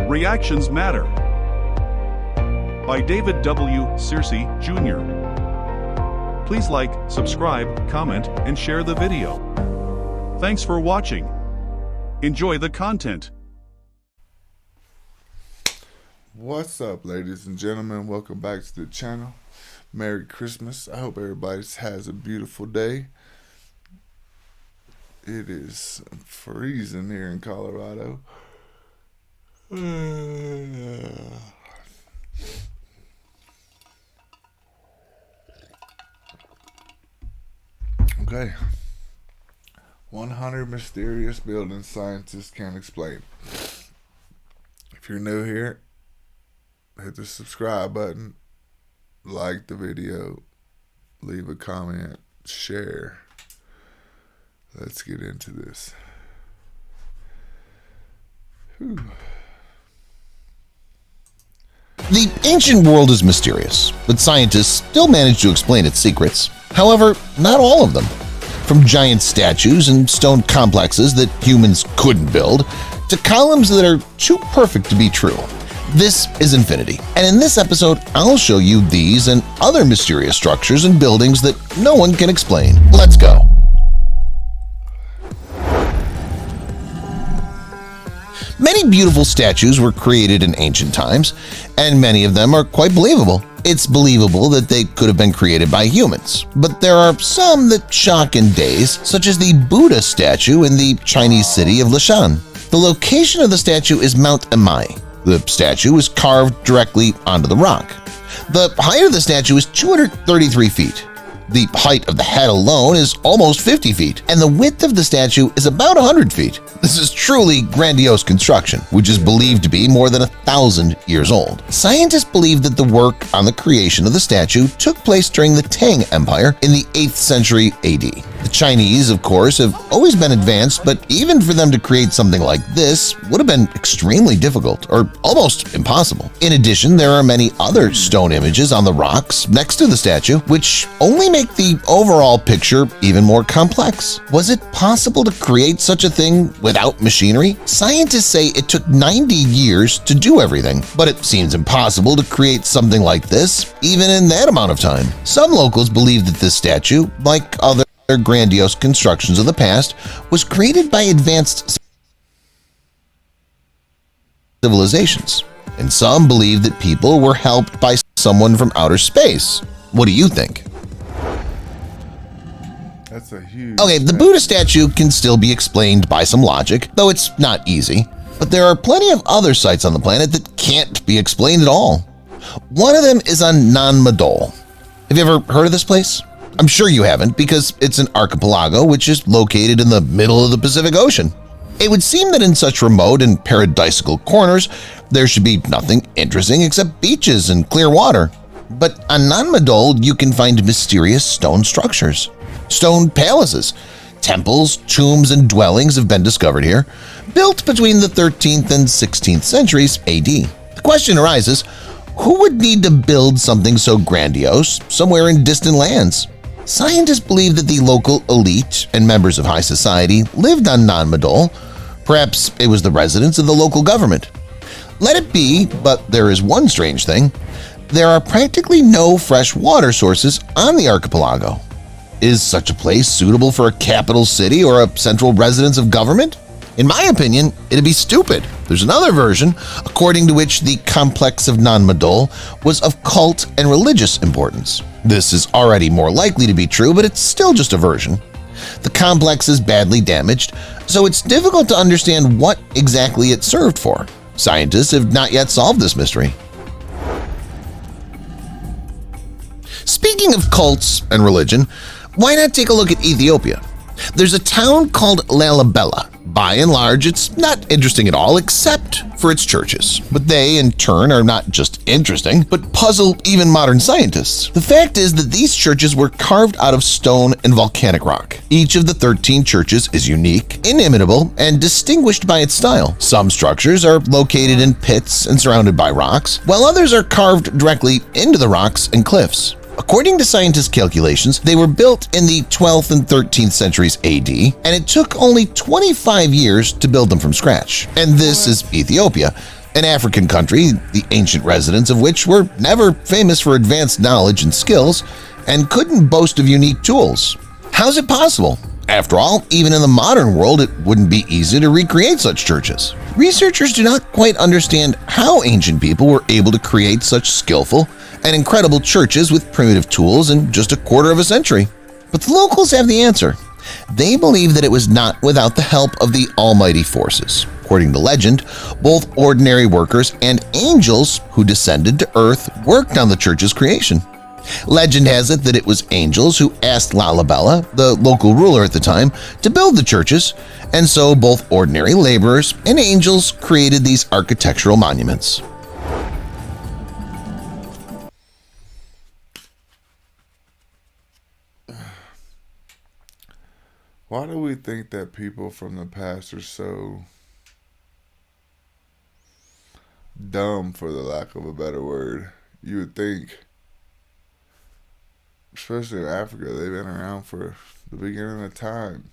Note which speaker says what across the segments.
Speaker 1: Reactions Matter by David W. Searcy, Jr. Please like, subscribe, comment, and share the video. Thanks for watching. Enjoy the content.
Speaker 2: What's up, ladies and gentlemen? Welcome back to the channel. Merry Christmas. I hope everybody has a beautiful day. It is freezing here in Colorado. Okay. 100 mysterious buildings scientists can't explain. If you're new here, hit the subscribe button, like the video, leave a comment, share. Let's get into this. Whew.
Speaker 3: The ancient world is mysterious, but scientists still manage to explain its secrets. However, not all of them. From giant statues and stone complexes that humans couldn't build, to columns that are too perfect to be true. This is Infinity, and in this episode, I'll show you these and other mysterious structures and buildings that no one can explain. Let's go! Many beautiful statues were created in ancient times, and many of them are quite believable. It's believable that they could have been created by humans, but there are some that shock and daze, such as the Buddha statue in the Chinese city of Lishan. The location of the statue is Mount Amai. The statue was carved directly onto the rock. The height of the statue is 233 feet. The height of the head alone is almost 50 feet, and the width of the statue is about 100 feet. This is truly grandiose construction, which is believed to be more than 1,000 years old. Scientists believe that the work on the creation of the statue took place during the Tang Empire in the 8th century AD. The Chinese, of course, have always been advanced, but even for them to create something like this would have been extremely difficult, or almost impossible. In addition, there are many other stone images on the rocks next to the statue, which only make the overall picture even more complex. Was it possible to create such a thing without machinery? Scientists say it took 90 years to do everything, but it seems impossible to create something like this even in that amount of time. Some locals believe that this statue, like other grandiose constructions of the past, was created by advanced civilizations, and some believe that people were helped by someone from outer space. What do you think?
Speaker 2: That's a huge
Speaker 3: Okay, the Buddha statue can still be explained by some logic, though it's not easy. But there are plenty of other sites on the planet that can't be explained at all. One of them is on Nan Madol. Have you ever heard of this place? I'm sure you haven't, because it's an archipelago which is located in the middle of the Pacific Ocean. It would seem that in such remote and paradisical corners, there should be nothing interesting except beaches and clear water. But on Nan Madol, you can find mysterious stone structures. Stone palaces, temples, tombs, and dwellings have been discovered here, built between the 13th and 16th centuries AD. The question arises, who would need to build something so grandiose somewhere in distant lands? Scientists believe that the local elite and members of high society lived on Nan Madol. Perhaps it was the residents of the local government. Let it be, but there is one strange thing. There are practically no fresh water sources on the archipelago. Is such a place suitable for a capital city or a central residence of government? In my opinion, it'd be stupid. There's another version, according to which the complex of Nan Madol was of cult and religious importance. This is already more likely to be true, but it's still just a version. The complex is badly damaged, so it's difficult to understand what exactly it served for. Scientists have not yet solved this mystery. Speaking of cults and religion, why not take a look at Ethiopia? There's a town called Lalibela. By and large, it's not interesting at all except for its churches. But they, in turn, are not just interesting, but puzzle even modern scientists. The fact is that these churches were carved out of stone and volcanic rock. Each of the 13 churches is unique, inimitable, and distinguished by its style. Some structures are located in pits and surrounded by rocks, while others are carved directly into the rocks and cliffs. According to scientists' calculations, they were built in the 12th and 13th centuries AD, and it took only 25 years to build them from scratch. And this is Ethiopia, an African country, the ancient residents of which were never famous for advanced knowledge and skills and couldn't boast of unique tools. How's it possible? After all, even in the modern world, it wouldn't be easy to recreate such churches. Researchers do not quite understand how ancient people were able to create such skillful and incredible churches with primitive tools in just a quarter of a century. But the locals have the answer. They believe that it was not without the help of the almighty forces. According to legend, both ordinary workers and angels who descended to earth worked on the church's creation. Legend has it that it was angels who asked Lalibela, the local ruler at the time, to build the churches, and so both ordinary laborers and angels created these architectural monuments.
Speaker 2: Why do we think that people from the past are so dumb, for the lack of a better word? You would think, especially in Africa, they've been around for the beginning of time.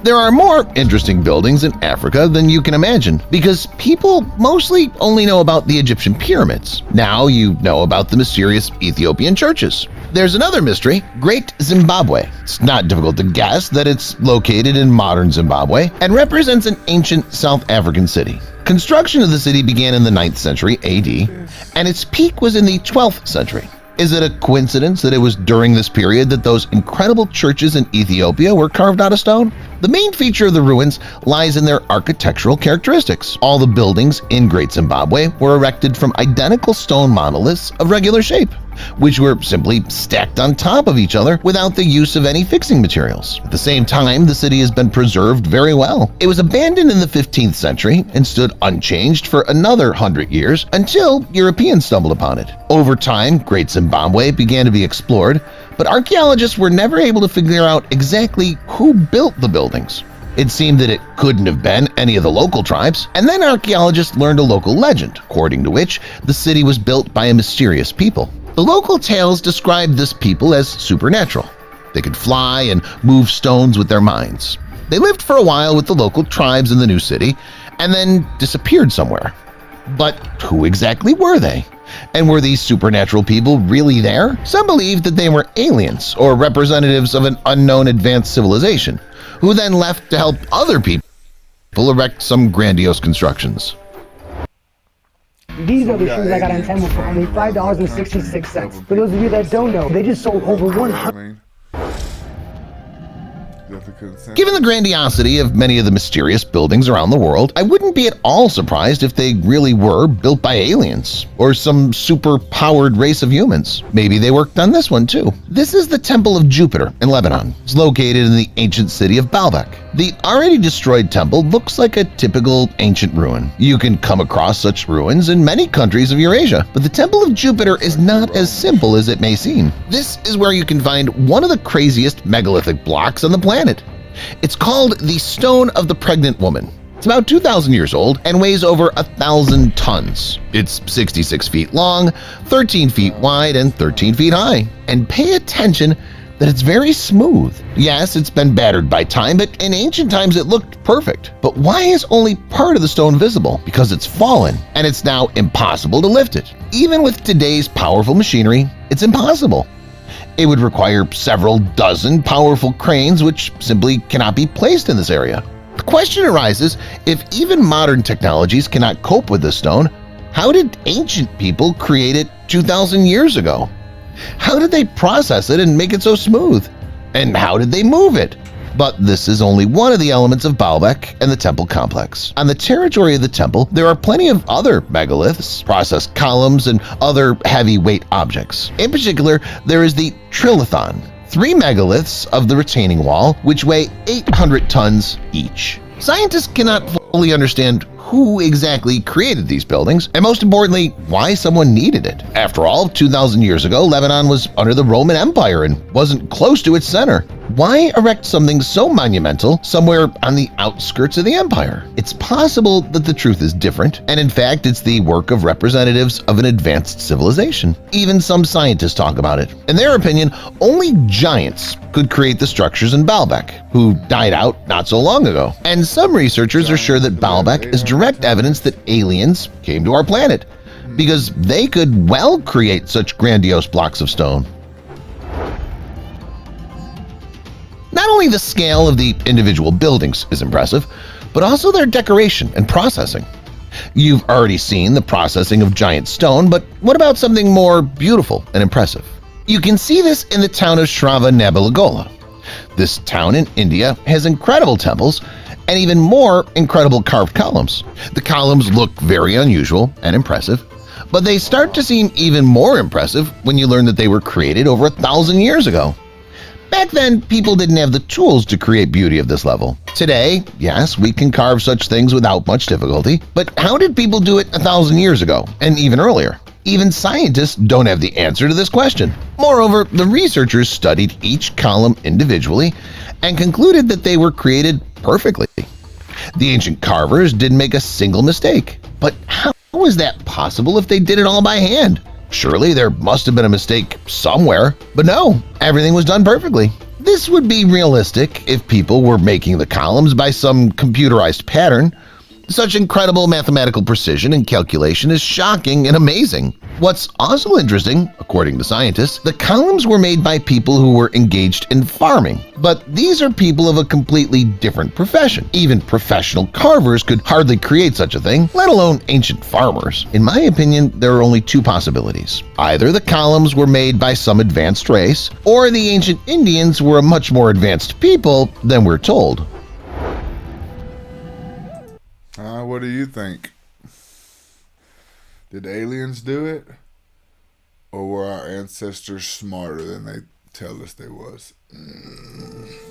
Speaker 3: There are more interesting buildings in Africa than you can imagine because people mostly only know about the Egyptian pyramids. Now you know about the mysterious Ethiopian churches. There's another mystery, Great Zimbabwe. It's not difficult to guess that it's located in modern Zimbabwe and represents an ancient South African city. Construction of the city began in the 9th century AD, and its peak was in the 12th century. Is it a coincidence that it was during this period that those incredible churches in Ethiopia were carved out of stone? The main feature of the ruins lies in their architectural characteristics. All the buildings in Great Zimbabwe were erected from identical stone monoliths of regular shape, which were simply stacked on top of each other without the use of any fixing materials. At the same time, the city has been preserved very well. It was abandoned in the 15th century and stood unchanged for another 100 years until Europeans stumbled upon it. Over time, Great Zimbabwe began to be explored, but archaeologists were never able to figure out exactly who built the buildings. It seemed that it couldn't have been any of the local tribes, and then archaeologists learned a local legend, according to which the city was built by a mysterious people. The local tales described this people as supernatural. They could fly and move stones with their minds. They lived for a while with the local tribes in the new city and then disappeared somewhere. But who exactly were they? And were these supernatural people really there? Some believed that they were aliens or representatives of an unknown advanced civilization, who then left to help other people erect some grandiose constructions.
Speaker 4: These are the shoes I got on Temu for only $5.66. For those of you that don't know, they just sold over 100.
Speaker 3: Given the grandiosity of many of the mysterious buildings around the world, I wouldn't be at all surprised if they really were built by aliens or some super-powered race of humans. Maybe they worked on this one too. This is the Temple of Jupiter in Lebanon. It's located in the ancient city of Baalbek. The already destroyed temple looks like a typical ancient ruin. You can come across such ruins in many countries of Eurasia, but the Temple of Jupiter is not as simple as it may seem. This is where you can find one of the craziest megalithic blocks on the planet. It's called the Stone of the Pregnant Woman. It's about 2,000 years old and weighs over 1,000 tons. It's 66 feet long, 13 feet wide, and 13 feet high. And pay attention that it's very smooth. Yes, it's been battered by time, but in ancient times it looked perfect. But why is only part of the stone visible? Because it's fallen, and it's now impossible to lift it. Even with today's powerful machinery, it's impossible. It would require several dozen powerful cranes which simply cannot be placed in this area. The question arises, if even modern technologies cannot cope with this stone, how did ancient people create it 2,000 years ago? How did they process it and make it so smooth? And how did they move it? But this is only one of the elements of Baalbek and the temple complex. On the territory of the temple, there are plenty of other megaliths, processed columns, and other heavyweight objects. In particular, there is the Trilithon, 3 megaliths of the retaining wall, which weigh 800 tons each. Scientists cannot fully understand who exactly created these buildings, and most importantly, why someone needed it. After all, 2,000 years ago, Lebanon was under the Roman Empire and wasn't close to its center. Why erect something so monumental somewhere on the outskirts of the empire? It's possible that the truth is different, and in fact, it's the work of representatives of an advanced civilization. Even some scientists talk about it. In their opinion, only giants could create the structures in Baalbek, who died out not so long ago. And some researchers are sure that Baalbek is direct evidence that aliens came to our planet, because they could well create such grandiose blocks of stone. Not only the scale of the individual buildings is impressive, but also their decoration and processing. You've already seen the processing of giant stone, but what about something more beautiful and impressive? You can see this in the town of Shravanabelagola. This town in India has incredible temples and even more incredible carved columns. The columns look very unusual and impressive, but they start to seem even more impressive when you learn that they were created over 1,000 years ago. Back then, people didn't have the tools to create beauty of this level. Today, yes, we can carve such things without much difficulty, but how did people do it 1,000 years ago and even earlier? Even scientists don't have the answer to this question. Moreover, the researchers studied each column individually and concluded that they were created perfectly. The ancient carvers didn't make a single mistake. But how is that possible if they did it all by hand? Surely there must have been a mistake somewhere, but no, everything was done perfectly. This would be realistic if people were making the columns by some computerized pattern. Such incredible mathematical precision and calculation is shocking and amazing. What's also interesting, according to scientists, the columns were made by people who were engaged in farming. But these are people of a completely different profession. Even professional carvers could hardly create such a thing, let alone ancient farmers. In my opinion, there are only two possibilities. Either the columns were made by some advanced race, or the ancient Indians were a much more advanced people than we're told.
Speaker 2: What do you think? Did aliens do it? Or were our ancestors smarter than they tell us they was?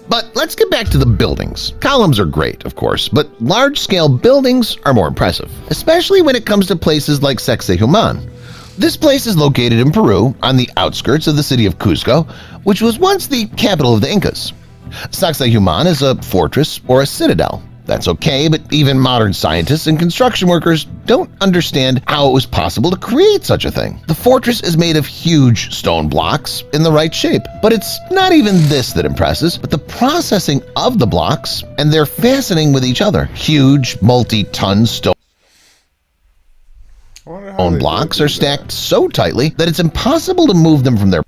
Speaker 3: But let's get back to the buildings. Columns are great, of course, but large-scale buildings are more impressive, especially when it comes to places like Sacsayhuaman. This place is located in Peru on the outskirts of the city of Cusco, which was once the capital of the Incas. Sacsayhuaman is a fortress or a citadel. That's okay, but even modern scientists and construction workers don't understand how it was possible to create such a thing. The fortress is made of huge stone blocks in the right shape, but it's not even this that impresses, but the processing of the blocks and their fastening with each other. Huge, multi-ton stone blocks are stacked so tightly that it's impossible to move them from their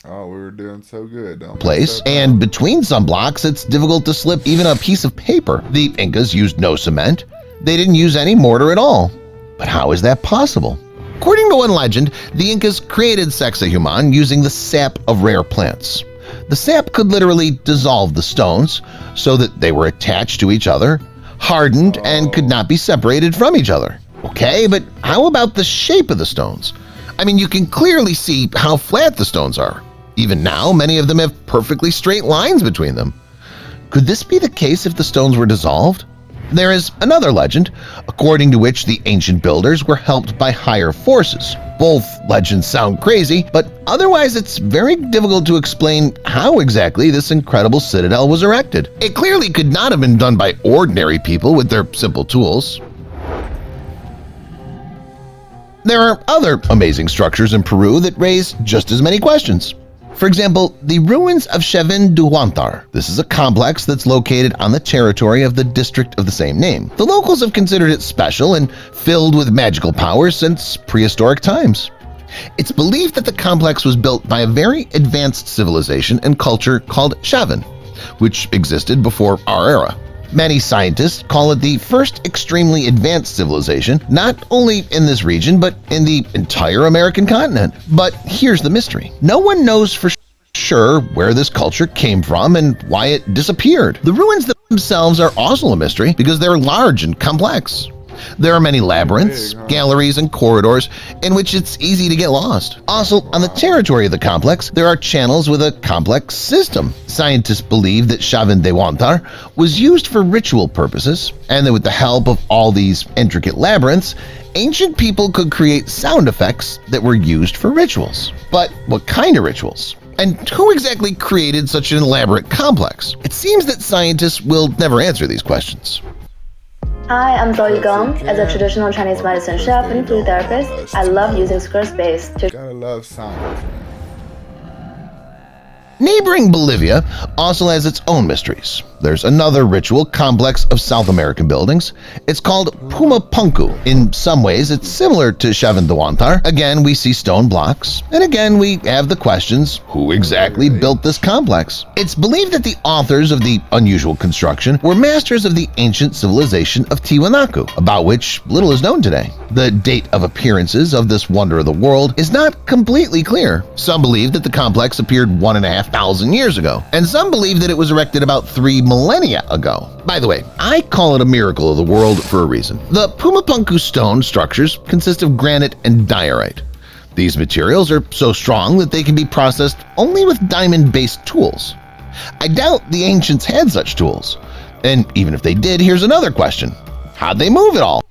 Speaker 2: Oh, we were doing so good.
Speaker 3: place, and between some blocks, it's difficult to slip even a piece of paper. The Incas used no cement. They didn't use any mortar at all. But how is that possible? According to one legend, the Incas created Sacsayhuaman using the sap of rare plants. The sap could literally dissolve the stones so that they were attached to each other, hardened, and could not be separated from each other. Okay, but how about the shape of the stones? I mean, you can clearly see how flat the stones are. Even now, many of them have perfectly straight lines between them. Could this be the case if the stones were dissolved? There is another legend, according to which the ancient builders were helped by higher forces. Both legends sound crazy, but otherwise it's very difficult to explain how exactly this incredible citadel was erected. It clearly could not have been done by ordinary people with their simple tools. There are other amazing structures in Peru that raise just as many questions. For example, the ruins of Chevin du Huantar. This is a complex that's located on the territory of the district of the same name. The locals have considered it special and filled with magical powers since prehistoric times. It's believed that the complex was built by a very advanced civilization and culture called Chevin, which existed before our era. Many scientists call it the first extremely advanced civilization, not only in this region, but in the entire American continent. But here's the mystery. No one knows for sure where this culture came from and why it disappeared. The ruins themselves are also a mystery because they're large and complex. There are many labyrinths, galleries, and corridors in which it's easy to get lost. Also, on the territory of the complex, there are channels with a complex system. Scientists believe that Chavindewantar was used for ritual purposes, and that with the help of all these intricate labyrinths, ancient people could create sound effects that were used for rituals. But what kind of rituals? And who exactly created such an elaborate complex? It seems that scientists will never answer these questions.
Speaker 5: Hi, I'm Zoe Gong. As a traditional Chinese medicine chef and food therapist, I love using Squarespace to
Speaker 2: Gotta love science, man.
Speaker 3: Neighboring Bolivia also has its own mysteries. There's another ritual complex of South American buildings. It's called Pumapunku. In some ways, it's similar to Chavindewantar. Again, we see stone blocks. And again, we have the questions, who exactly built this complex? It's believed that the authors of the unusual construction were masters of the ancient civilization of Tiwanaku, about which little is known today. The date of appearances of this wonder of the world is not completely clear. Some believe that the complex appeared 1,500 years ago, and some believe that it was erected about 3 millennia ago. By the way, I call it a miracle of the world for a reason. The Pumapunku stone structures consist of granite and diorite. These materials are so strong that they can be processed only with diamond-based tools. I doubt the ancients had such tools. And even if they did, here's another question. How'd they move it all?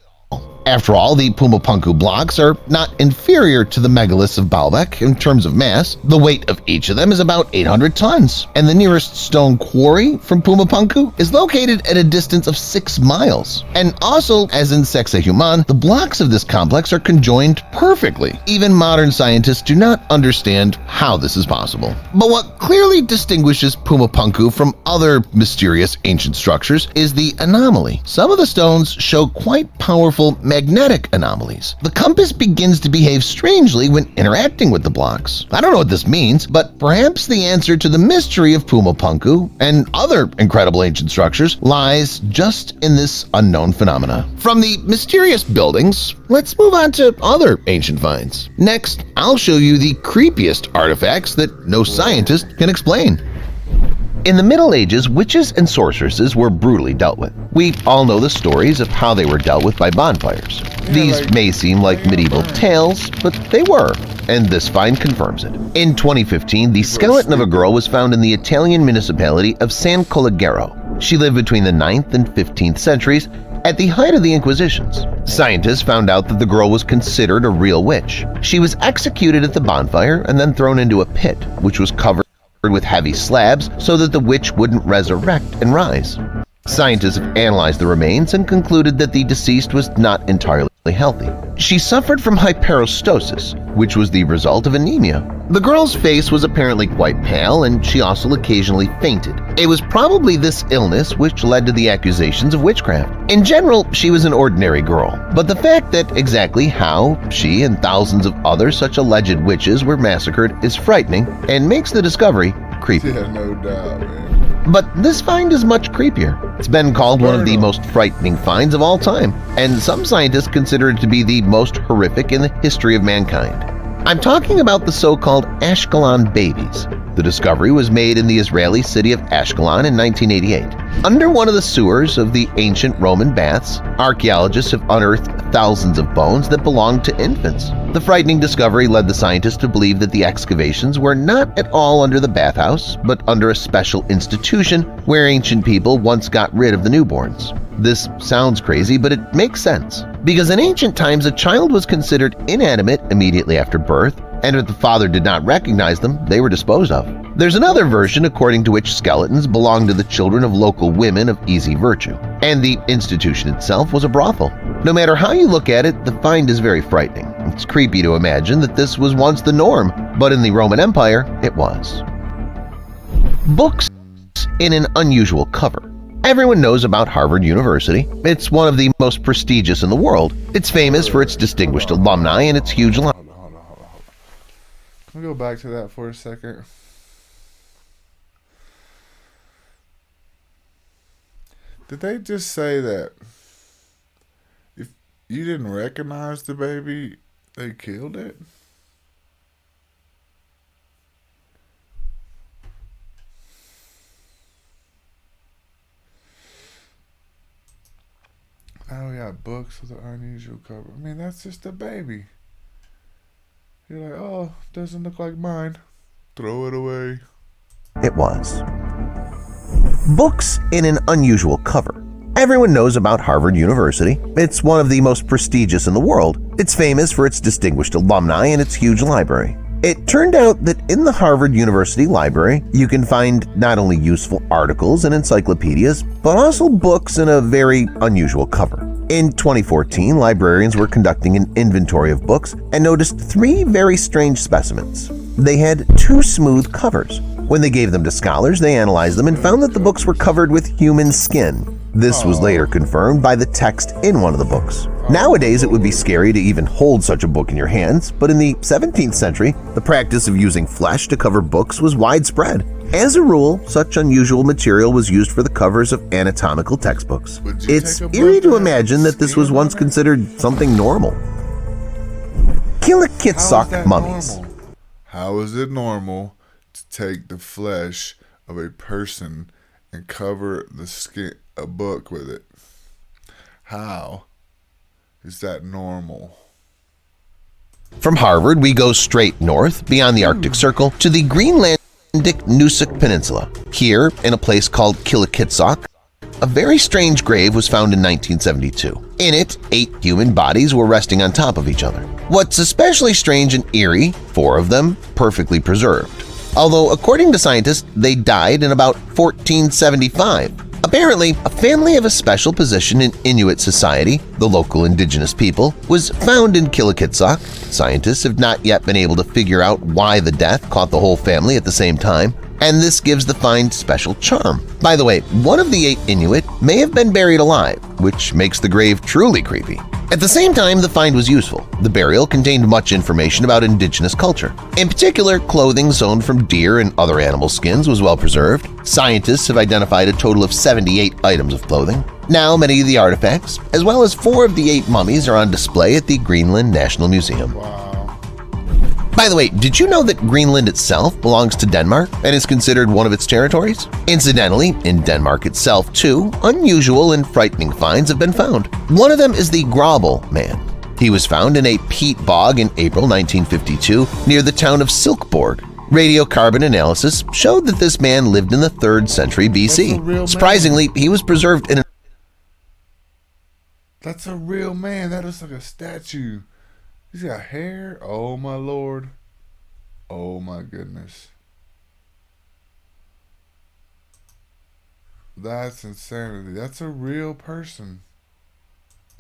Speaker 3: After all, the Pumapunku blocks are not inferior to the megaliths of Baalbek in terms of mass. The weight of each of them is about 800 tons, and the nearest stone quarry from Pumapunku is located at a distance of 6 miles. And also, as in Sacsayhuaman, the blocks of this complex are conjoined perfectly. Even modern scientists do not understand how this is possible. But what clearly distinguishes Pumapunku from other mysterious ancient structures is the anomaly. Some of the stones show quite powerful magnetic anomalies. The compass begins to behave strangely when interacting with the blocks. I don't know what this means, but perhaps the answer to the mystery of Pumapunku and other incredible ancient structures lies just in this unknown phenomena. From the mysterious buildings, let's move on to other ancient finds. Next, I'll show you the creepiest artifacts that no scientist can explain. In the Middle Ages, witches and sorceresses were brutally dealt with. We all know the stories of how they were dealt with by bonfires. These may seem like medieval tales, but they were, and this find confirms it. In 2015, the skeleton of a girl was found in the Italian municipality of San Colleggero. She lived between the 9th and 15th centuries at the height of the Inquisitions. Scientists found out that the girl was considered a real witch. She was executed at the bonfire and then thrown into a pit, which was covered with heavy slabs so that the witch wouldn't resurrect and rise. Scientists have analyzed the remains and concluded that the deceased was not entirely healthy. She suffered from hyperostosis, which was the result of anemia. The girl's face was apparently quite pale, and she also occasionally fainted. It was probably this illness which led to the accusations of witchcraft. In general, she was an ordinary girl, but the fact that exactly how she and thousands of other such alleged witches were massacred is frightening and makes the discovery creepy.
Speaker 2: Yeah, no doubt, man.
Speaker 3: But this find is much creepier. It's been called one of the most frightening finds of all time, and some scientists consider it to be the most horrific in the history of mankind. I'm talking about the so-called Ashkelon babies. The discovery was made in the Israeli city of Ashkelon in 1988. Under one of the sewers of the ancient Roman baths, archaeologists have unearthed thousands of bones that belonged to infants. The frightening discovery led the scientists to believe that the excavations were not at all under the bathhouse, but under a special institution where ancient people once got rid of the newborns. This sounds crazy, but it makes sense. Because in ancient times, a child was considered inanimate immediately after birth, and if the father did not recognize them, they were disposed of. There's another version according to which skeletons belonged to the children of local women of easy virtue, and the institution itself was a brothel. No matter how you look at it, the find is very frightening. It's creepy to imagine that this was once the norm, but in the Roman Empire, it was. Books in an unusual cover. Everyone knows about Harvard University. It's one of the most prestigious in the world. It's famous for its distinguished alumni and its huge
Speaker 2: Hold on. Can we go back to that for a second? Did they just say that if you didn't recognize the baby, they killed it? Now we got books with an unusual cover. I mean, that's just a baby. You're like, oh, doesn't look like mine. Throw it away.
Speaker 3: It was. Books in an unusual cover. Everyone knows about Harvard University. It's one of the most prestigious in the world. It's famous for its distinguished alumni and its huge library. It turned out that in the Harvard University Library, you can find not only useful articles and encyclopedias, but also books in a very unusual cover. In 2014, librarians were conducting an inventory of books and noticed 3 very strange specimens. They had 2 smooth covers. When they gave them to scholars, they analyzed them and found that the books were covered with human skin. This was later confirmed by the text in one of the books. Nowadays, it would be scary to even hold such a book in your hands, but in the 17th century, the practice of using flesh to cover books was widespread. As a rule, such unusual material was used for the covers of anatomical textbooks. It's eerie to imagine that this was once considered something normal. Killikitsock mummies.
Speaker 2: How is it normal to take the flesh of a person and cover the skin, a book with it? How is that normal?
Speaker 3: From Harvard, we go straight north, beyond the Arctic Circle, to the Greenlandic Nusik Peninsula. Here, in a place called Killikitsock, a very strange grave was found in 1972. In it, 8 human bodies were resting on top of each other. What's especially strange and eerie, 4 of them perfectly preserved. Although, according to scientists, they died in about 1475. Apparently, a family of a special position in Inuit society, the local indigenous people, was found in Killikitsock. Scientists have not yet been able to figure out why the death caught the whole family at the same time, and this gives the find special charm. By the way, one of the 8 Inuit may have been buried alive, which makes the grave truly creepy. At the same time, the find was useful. The burial contained much information about indigenous culture. In particular, clothing sewn from deer and other animal skins was well preserved. Scientists have identified a total of 78 items of clothing. Now, many of the artifacts, as well as 4 of the 8 mummies, are on display at the Greenland National Museum. By the way, did you know that Greenland itself belongs to Denmark and is considered one of its territories? Incidentally, in Denmark itself, 2 unusual and frightening finds have been found. One of them is the Grobel Man. He was found in a peat bog in April 1952 near the town of Silkeborg. Radiocarbon analysis showed that this man lived in the 3rd century BC. Surprisingly, he was preserved in
Speaker 2: That's a real man. That looks like a statue. He's got hair. Oh my lord. Oh my goodness. That's insanity. That's a real person.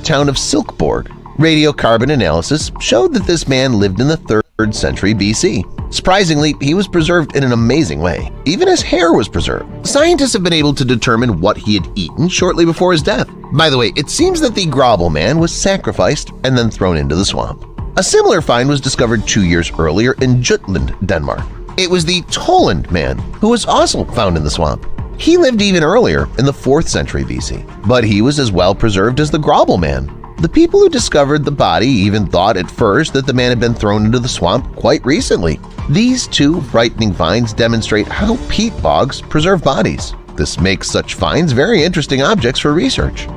Speaker 3: town of Silkeborg. Radiocarbon analysis showed that this man lived in the 3rd century BC. Surprisingly, he was preserved in an amazing way. Even his hair was preserved. Scientists have been able to determine what he had eaten shortly before his death. By the way, it seems that the Grobel man was sacrificed and then thrown into the swamp. A similar find was discovered 2 years earlier in Jutland, Denmark. It was the Toland man, who was also found in the swamp. He lived even earlier in the 4th century BC, but he was as well preserved as the Grobel man. The people who discovered the body even thought at first that the man had been thrown into the swamp quite recently. These two frightening finds demonstrate how peat bogs preserve bodies. This makes such finds very interesting objects for research.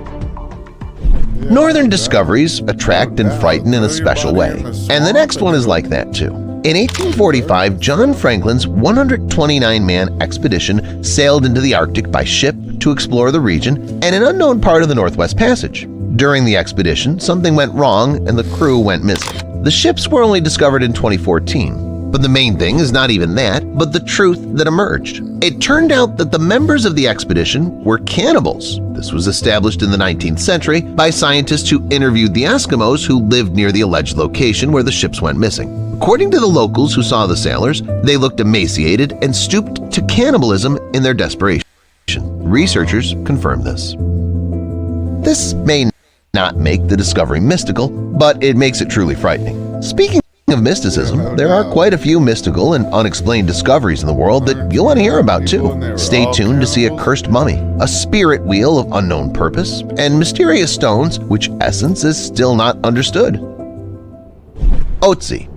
Speaker 3: Northern discoveries attract and frighten in a special way, and the next one is like that too. In 1845, John Franklin's 129-man expedition sailed into the Arctic by ship to explore the region and an unknown part of the Northwest Passage. During the expedition, something went wrong and the crew went missing. The ships were only discovered in 2014. But the main thing is not even that, but the truth that emerged. It turned out that the members of the expedition were cannibals. This was established in the 19th century by scientists who interviewed the Eskimos who lived near the alleged location where the ships went missing. According to the locals who saw the sailors, they looked emaciated and stooped to cannibalism in their desperation. Researchers confirmed this. This may not make the discovery mystical, but it makes it truly frightening. Speaking of mysticism, there are quite a few mystical and unexplained discoveries in the world that you'll want to hear about too. Stay tuned to see a cursed mummy, a spirit wheel of unknown purpose, and mysterious stones which essence is still not understood. Otzi.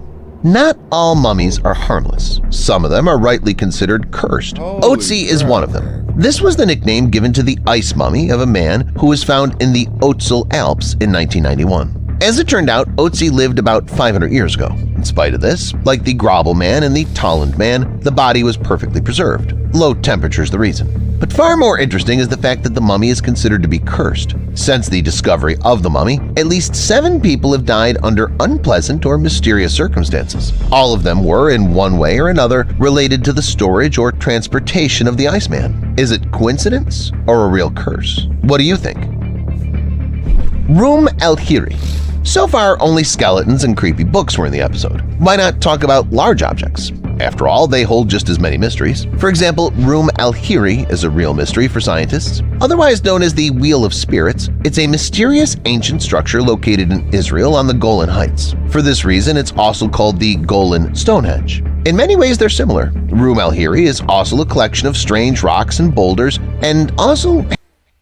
Speaker 3: Not all mummies are harmless. Some of them are rightly considered cursed.
Speaker 2: Holy
Speaker 3: Otzi is
Speaker 2: crap,
Speaker 3: one of them.
Speaker 2: man.
Speaker 3: This was the nickname given to the ice mummy of a man who was found in the Ötztal Alps in 1991. As it turned out, Otzi lived about 500 years ago. In spite of this, like the Grobel man and the Tolland man, the body was perfectly preserved. Low temperature is the reason. But far more interesting is the fact that the mummy is considered to be cursed. Since the discovery of the mummy, at least 7 people have died under unpleasant or mysterious circumstances. All of them were, in one way or another, related to the storage or transportation of the Iceman. Is it coincidence or a real curse? What do you think? Room El-Hiri. So far, only skeletons and creepy books were in the episode. Why not talk about large objects? After all, they hold just as many mysteries. For example, Room El-Hiri is a real mystery for scientists. Otherwise known as the Wheel of Spirits, it's a mysterious ancient structure located in Israel on the Golan Heights. For this reason, it's also called the Golan Stonehenge. In many ways, they're similar. Room El-Hiri is also a collection of strange rocks and boulders and also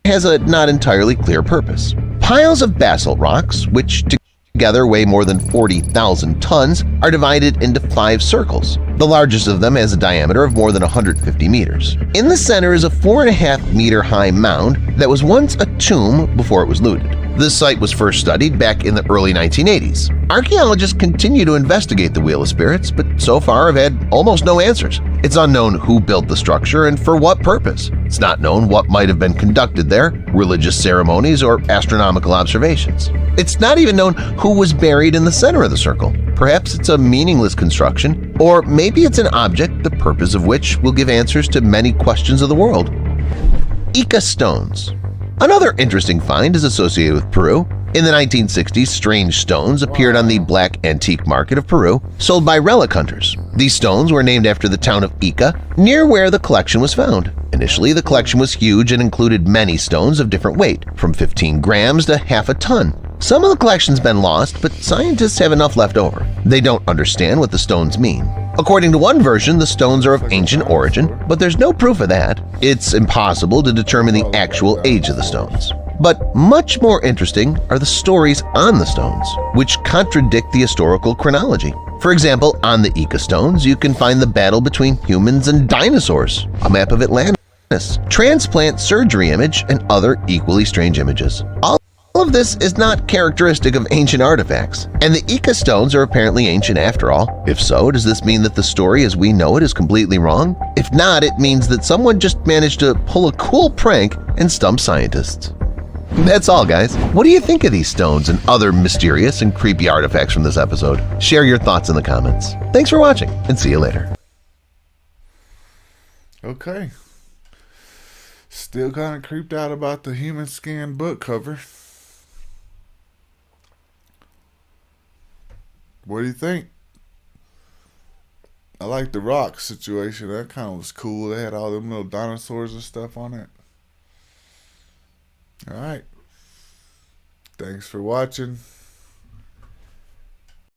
Speaker 3: has a not entirely clear purpose. Piles of basalt rocks, which together weigh more than 40,000 tons, are divided into 5 circles. The largest of them has a diameter of more than 150 meters. In the center is a 4.5-meter-high mound that was once a tomb before it was looted. This site was first studied back in the early 1980s. Archaeologists continue to investigate the Wheel of Spirits, but so far have had almost no answers. It's unknown who built the structure and for what purpose. It's not known what might have been conducted there, religious ceremonies or astronomical observations. It's not even known who was buried in the center of the circle. Perhaps it's a meaningless construction, or maybe it's an object the purpose of which will give answers to many questions of the world. Ica stones. Another interesting find is associated with Peru. In the 1960s, strange stones appeared on the black antique market of Peru, sold by relic hunters. These stones were named after the town of Ica, near where the collection was found. Initially, the collection was huge and included many stones of different weight, from 15 grams to half a ton. Some of the collection's been lost, but scientists have enough left over. They don't understand what the stones mean. According to one version, the stones are of ancient origin, but there's no proof of that. It's impossible to determine the actual age of the stones. But much more interesting are the stories on the stones, which contradict the historical chronology. For example, on the Ica stones, you can find the battle between humans and dinosaurs, a map of Atlantis, transplant surgery image, and other equally strange images. All of this is not characteristic of ancient artifacts, and the Ica stones are apparently ancient after all. If so, does this mean that the story as we know it is completely wrong? If not, it means that someone just managed to pull a cool prank and stump scientists. That's all, guys. What do you think of these stones and other mysterious and creepy artifacts from this episode? Share your thoughts in the comments. Thanks for watching, and see you later.
Speaker 2: Okay. Still kind of creeped out about the human scan book cover. What do you think? I like the rock situation. That kind of was cool. They had all them little dinosaurs and stuff on it. All right. Thanks for watching.